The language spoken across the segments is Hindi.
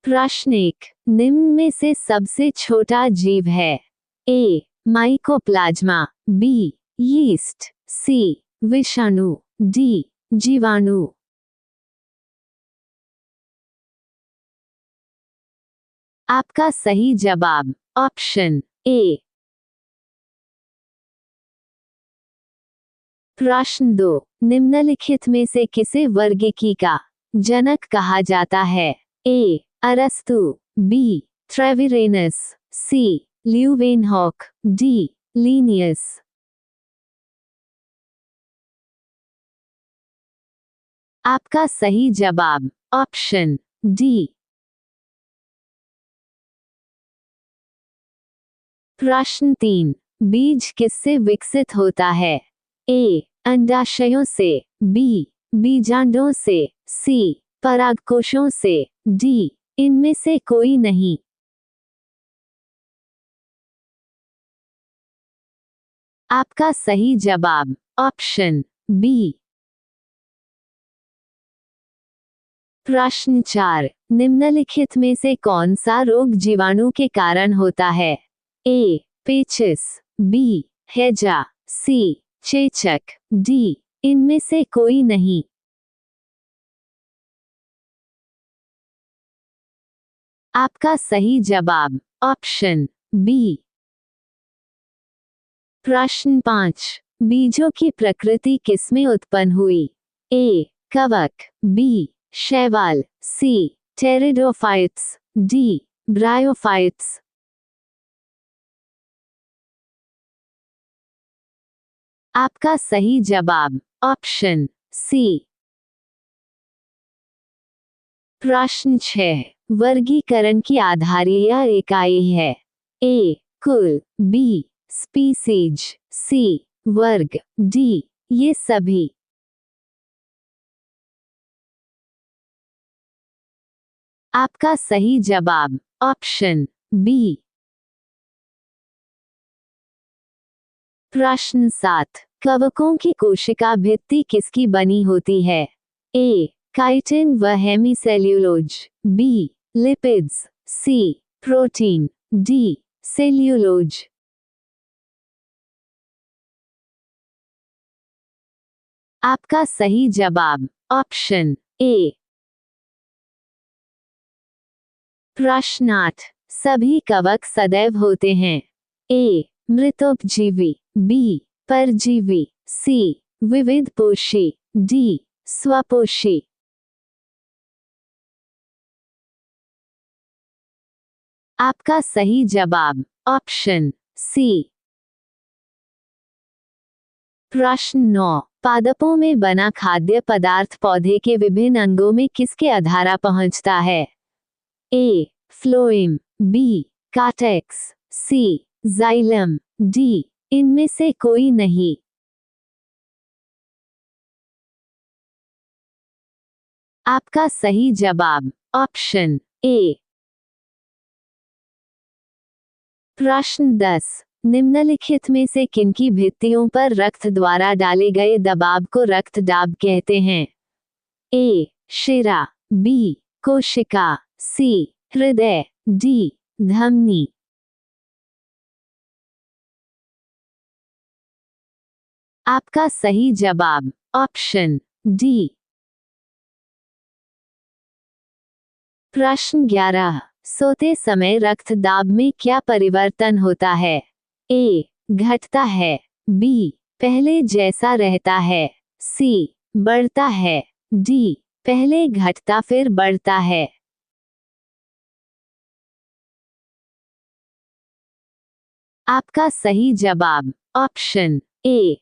प्रश्न 1, निम्न में से सबसे छोटा जीव है? ए माइकोप्लाज्मा, बी यीस्ट, सी विषाणु, डी जीवाणु। आपका सही जवाब ऑप्शन ए। प्रश्न 2, निम्नलिखित में से किसे वर्गीकी का जनक कहा जाता है? ए अरस्तु, बी ट्रेविरेनस, सी ल्यूवेनहॉक, डी लीनियस। आपका सही जवाब ऑप्शन डी। प्रश्न 3, बीज किससे विकसित होता है? ए अंडाशयों से, बी बीजांडों से, सी परागकोशों से, डी इनमें से कोई नहीं। आपका सही जवाब ऑप्शन बी। प्रश्न 4, निम्नलिखित में से कौन सा रोग जीवाणु के कारण होता है? ए पेचिस, बी हैजा, सी चेचक, डी इनमें से कोई नहीं। आपका सही जवाब ऑप्शन बी। प्रश्न 5, बीजों की प्रकृति किसमें उत्पन्न हुई? ए कवक, बी शैवाल, सी टेरिडोफाइट्स, डी ब्रायोफाइट्स। आपका सही जवाब ऑप्शन सी। प्रश्न 6, वर्गीकरण की आधारीय इकाई है? ए कुल, बी स्पीसीज, सी वर्ग, डी ये सभी। आपका सही जवाब ऑप्शन बी। प्रश्न 7, कवकों की कोशिका भित्ति किसकी बनी होती है? ए काइटिन व हेमीसेल्यूलोज, बी लिपिड्स, सी प्रोटीन, डी सेल्यूलोज। आपका सही जवाब ऑप्शन ए। प्रश्न 8, सभी कवक सदैव होते हैं? ए मृतोपजीवी, बी परजीवी, सी विविधपोषी, डी स्वपोषी। आपका सही जवाब ऑप्शन सी। प्रश्न 9, पादपों में बना खाद्य पदार्थ पौधे के विभिन्न अंगों में किसके आधार पहुंचता है? ए फ्लोएम, बी कार्टेक्स, सी जाइलम, डी इनमें से कोई नहीं। आपका सही जवाब ऑप्शन ए। प्रश्न 10, निम्नलिखित में से किनकी भित्तियों पर रक्त द्वारा डाले गए दबाव को रक्त दाब कहते हैं? ए शिरा, बी कोशिका, सी हृदय, डी धमनी। आपका सही जवाब ऑप्शन डी। प्रश्न 11, सोते समय रक्त दाब में क्या परिवर्तन होता है? ए घटता है, बी पहले जैसा रहता है, सी बढ़ता है, डी पहले घटता फिर बढ़ता है। आपका सही जवाब ऑप्शन ए।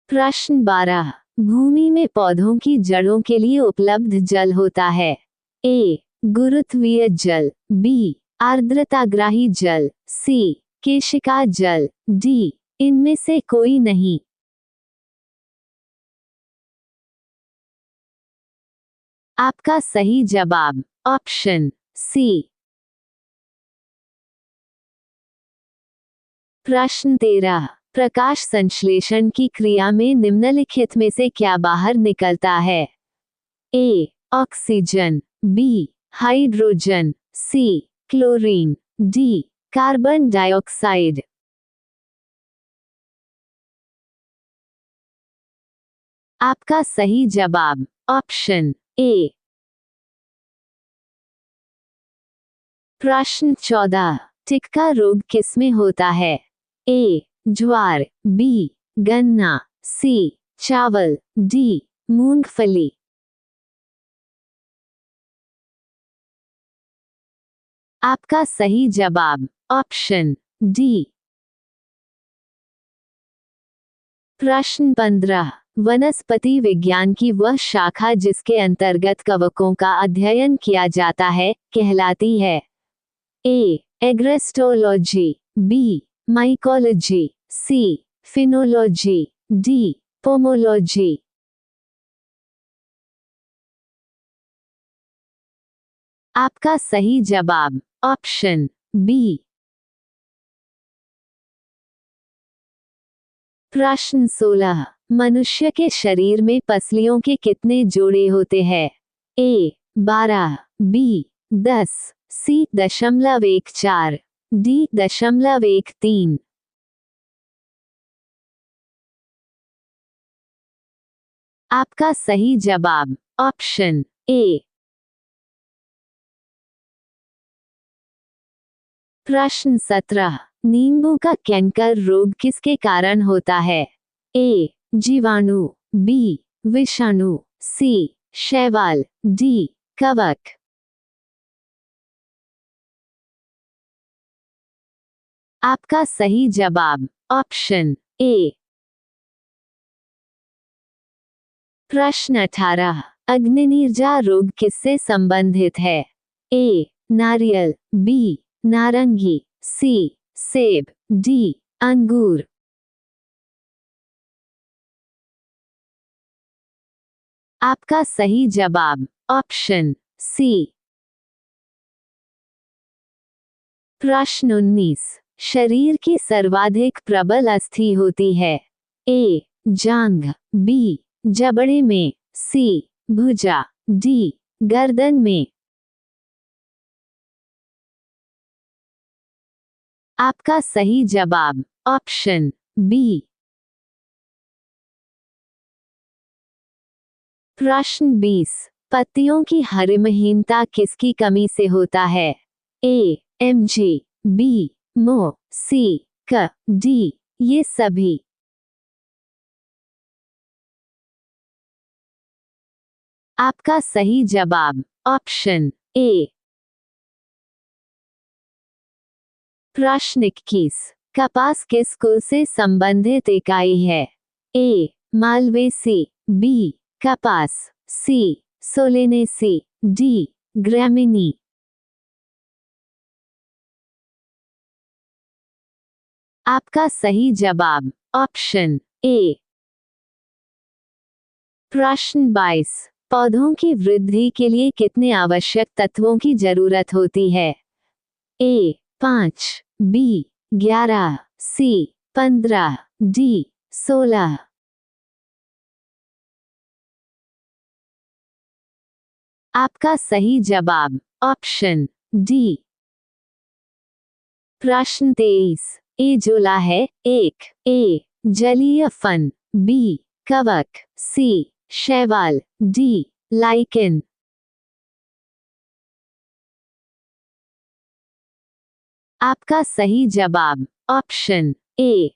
प्रश्न 12, भूमि में पौधों की जड़ों के लिए उपलब्ध जल होता है? ए गुरुत्वीय जल, बी आर्द्रताग्राही जल, सी केशिका जल, डी इनमें से कोई नहीं। आपका सही जवाब ऑप्शन सी। प्रश्न 13, प्रकाश संश्लेषण की क्रिया में निम्नलिखित में से क्या बाहर निकलता है? A oxygen, B hydrogen, C chlorine, D carbon dioxide. आपका सही जवाब ऑप्शन ए। प्रश्न 14, टिक्का रोग किसमें होता है? ए ज्वार, बी गन्ना, सी चावल, डी मूंगफली। आपका सही जवाब ऑप्शन डी। प्रश्न 15, वनस्पति विज्ञान की वह शाखा जिसके अंतर्गत कवकों का अध्ययन किया जाता है कहलाती है? ए एग्रेस्टोलॉजी, बी माइकोलॉजी, सी फिनोलॉजी, डी पोमोलॉजी। आपका सही जवाब ऑप्शन बी। प्रश्न 16, मनुष्य के शरीर में पसलियों के कितने जोड़े होते हैं? ए 12, बी 10, सी 0.14, डी 0.13। आपका सही जवाब ऑप्शन ए। प्रश्न 17, नींबू का कैंकर रोग किसके कारण होता है? ए जीवाणु, बी विषाणु, सी शैवाल, डी कवक। आपका सही जवाब ऑप्शन ए। प्रश्न 18, अग्निनीरजा रोग किससे संबंधित है? ए नारियल, बी नारंगी, सी सेब, डी अंगूर। आपका सही जवाब ऑप्शन सी। प्रश्न 19, शरीर की सर्वाधिक प्रबल अस्थि होती है? ए जांघ, बी जबड़े में, सी भुजा, डी गर्दन में। आपका सही जवाब ऑप्शन बी। प्रश्न 20, पत्तियों की हरिमहीनता किसकी कमी से होता है? ए Mg, बी मो, सी क, डी ये सभी। आपका सही जवाब ऑप्शन ए। प्रश्न 21, कपास किस कुल से संबंधित इकाई है? ए मालवेसी, बी कपास, सी सोलेनेसी, डी ग्रैमिनी। आपका सही जवाब ऑप्शन ए। प्रश्न 22, पौधों की वृद्धि के लिए कितने आवश्यक तत्वों की जरूरत होती है? ए 5, बी 11, सी 15, डी 16। आपका सही जवाब ऑप्शन डी। प्रश्न 23, एजोला है? एक ए जलीय फन, बी कवक, सी शैवाल, डी लाइकेन। आपका सही जवाब ऑप्शन ए।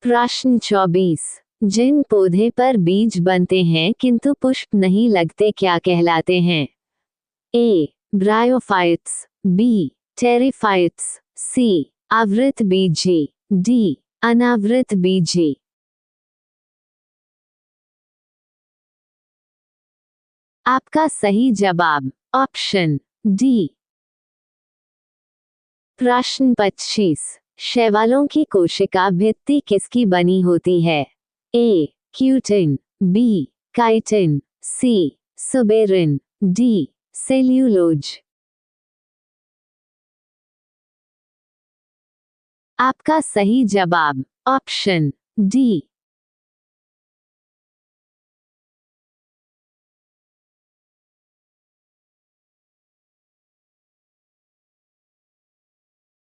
प्रश्न 24, जिन पौधे पर बीज बनते हैं किंतु पुष्प नहीं लगते क्या कहलाते हैं? ए ब्रायोफाइट्स, बी टेरिफाइट्स, सी आवृत बीजी, डी अनावृत बीजी। आपका सही जवाब ऑप्शन डी। प्रश्न 25, शैवालों की कोशिका भित्ति किसकी बनी होती है? ए क्यूटिन, बी काइटिन, सी सुबेरिन, डी सेल्यूलोज। आपका सही जवाब ऑप्शन डी।